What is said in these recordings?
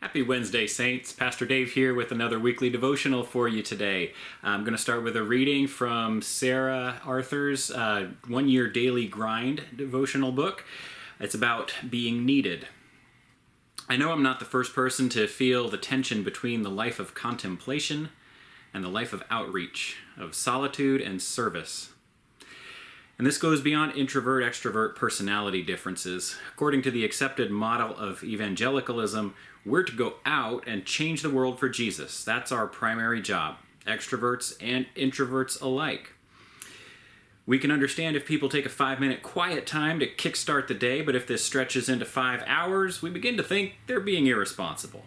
Happy Wednesday, Saints. Pastor Dave here with another weekly devotional for you today. I'm going to start with a reading from Sarah Arthur's one-year daily grind devotional book. It's about being needed. I know I'm not the first person to feel the tension between the life of contemplation and the life of outreach, of solitude and service. And this goes beyond introvert-extrovert personality differences. According to the accepted model of evangelicalism, we're to go out and change the world for Jesus. That's our primary job, extroverts and introverts alike. We can understand if people take a 5-minute quiet time to kickstart the day, but if this stretches into 5 hours, we begin to think they're being irresponsible.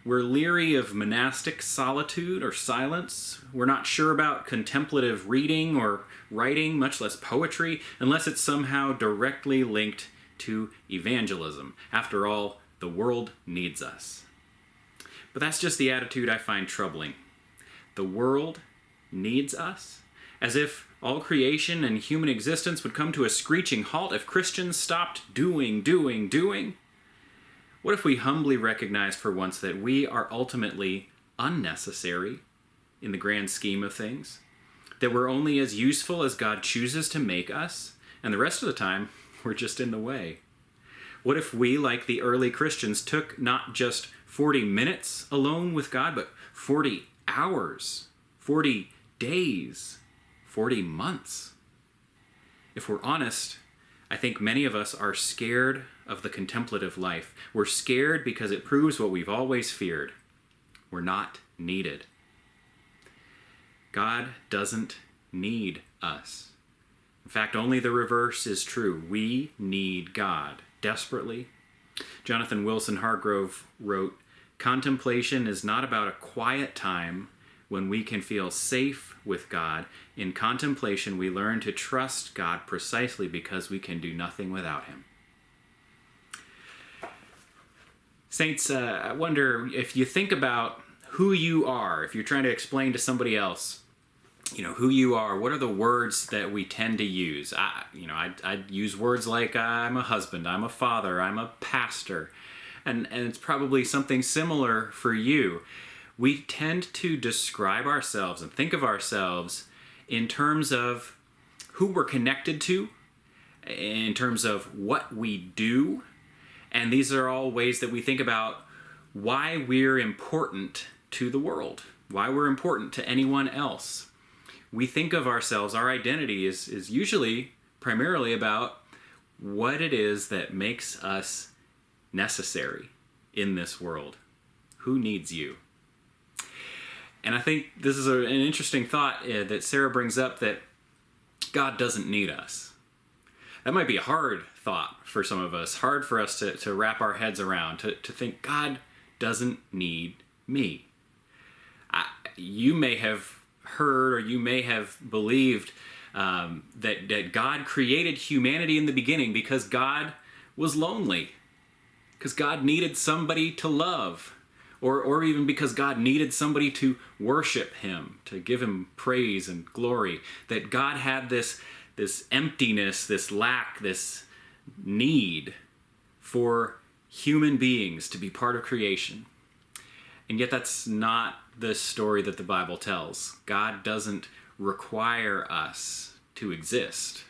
We're leery of monastic solitude or silence. We're not sure about contemplative reading or writing, much less poetry, unless it's somehow directly linked to evangelism. After all, the world needs us. But that's just the attitude I find troubling. The world needs us? As if all creation and human existence would come to a screeching halt if Christians stopped doing. What if we humbly recognized for once that we are ultimately unnecessary in the grand scheme of things? That we're only as useful as God chooses to make us, and the rest of the time, we're just in the way? What if we, like the early Christians, took not just 40 minutes alone with God, but 40 hours, 40 days, 40 months? If we're honest, I think many of us are scared of the contemplative life. We're scared because it proves what we've always feared. We're not needed. God doesn't need us. In fact, only the reverse is true. We need God desperately. Jonathan Wilson Hargrove wrote, "Contemplation is not about a quiet time when we can feel safe with God. In contemplation, we learn to trust God precisely because we can do nothing without Him." Saints, I wonder if you think about who you are, if you're trying to explain to somebody else, who you are, what are the words that we tend to use? I'd use words like I'm a husband, I'm a father, I'm a pastor, and it's probably something similar for you. We tend to describe ourselves and think of ourselves in terms of who we're connected to, in terms of what we do, and these are all ways that we think about why we're important to the world, why we're important to anyone else. We think of ourselves, our identity is usually primarily about what it is that makes us necessary in this world. Who needs you? And I think this is an interesting thought that Sarah brings up, that God doesn't need us. That might be a hard thought for some of us, hard for us to wrap our heads around, to think God doesn't need me. You may have heard, or you may have believed that God created humanity in the beginning because God was lonely, because God needed somebody to love, or even because God needed somebody to worship Him, to give Him praise and glory, that God had this emptiness, this lack, this need for human beings to be part of creation. And yet that's not the story that the Bible tells. God doesn't require us to exist.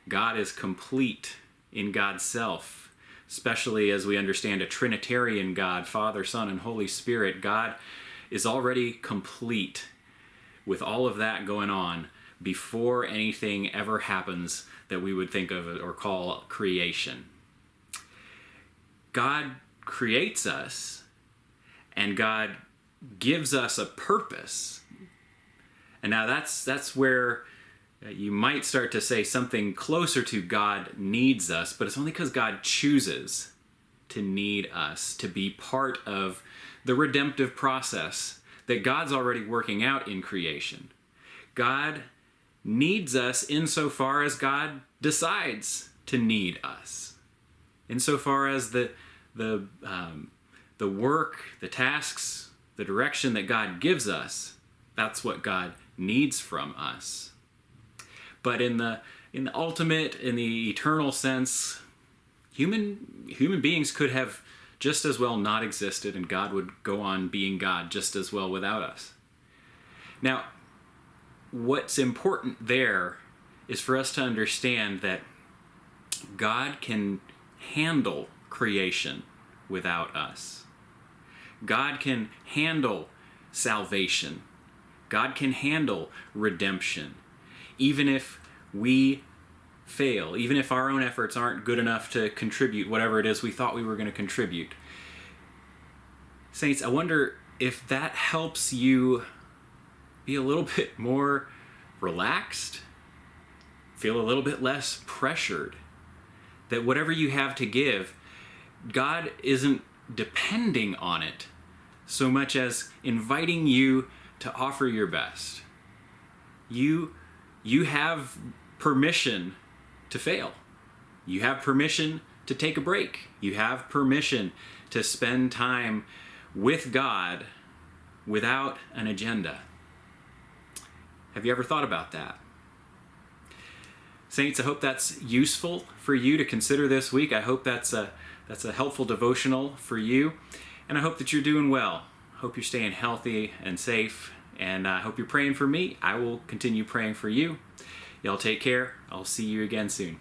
God is complete in God's self, especially as we understand a Trinitarian God, Father, Son, and Holy Spirit. God is already complete with all of that going on before anything ever happens that we would think of or call creation. God creates us, and God gives us a purpose. And now that's where you might start to say something closer to God needs us, but it's only because God chooses to need us, to be part of the redemptive process that God's already working out in creation. God needs us insofar as God decides to need us. Insofar as the work, the tasks, the direction that God gives us, that's what God needs from us. But in the ultimate, in the eternal sense, human beings could have just as well not existed, and God would go on being God just as well without us. Now, what's important there is for us to understand that God can handle creation without us. God can handle salvation. God can handle redemption. Even if we fail, even if our own efforts aren't good enough to contribute whatever it is we thought we were going to contribute. Saints, I wonder if that helps you be a little bit more relaxed, feel a little bit less pressured, that whatever you have to give, God isn't depending on it so much as inviting you to offer your best. You have permission to fail. You have permission to take a break. You have permission to spend time with God without an agenda. Have you ever thought about that? Saints, I hope that's useful for you to consider this week. I hope that's a helpful devotional for you. And I hope that you're doing well. I hope you're staying healthy and safe. And I hope you're praying for me. I will continue praying for you. Y'all take care. I'll see you again soon.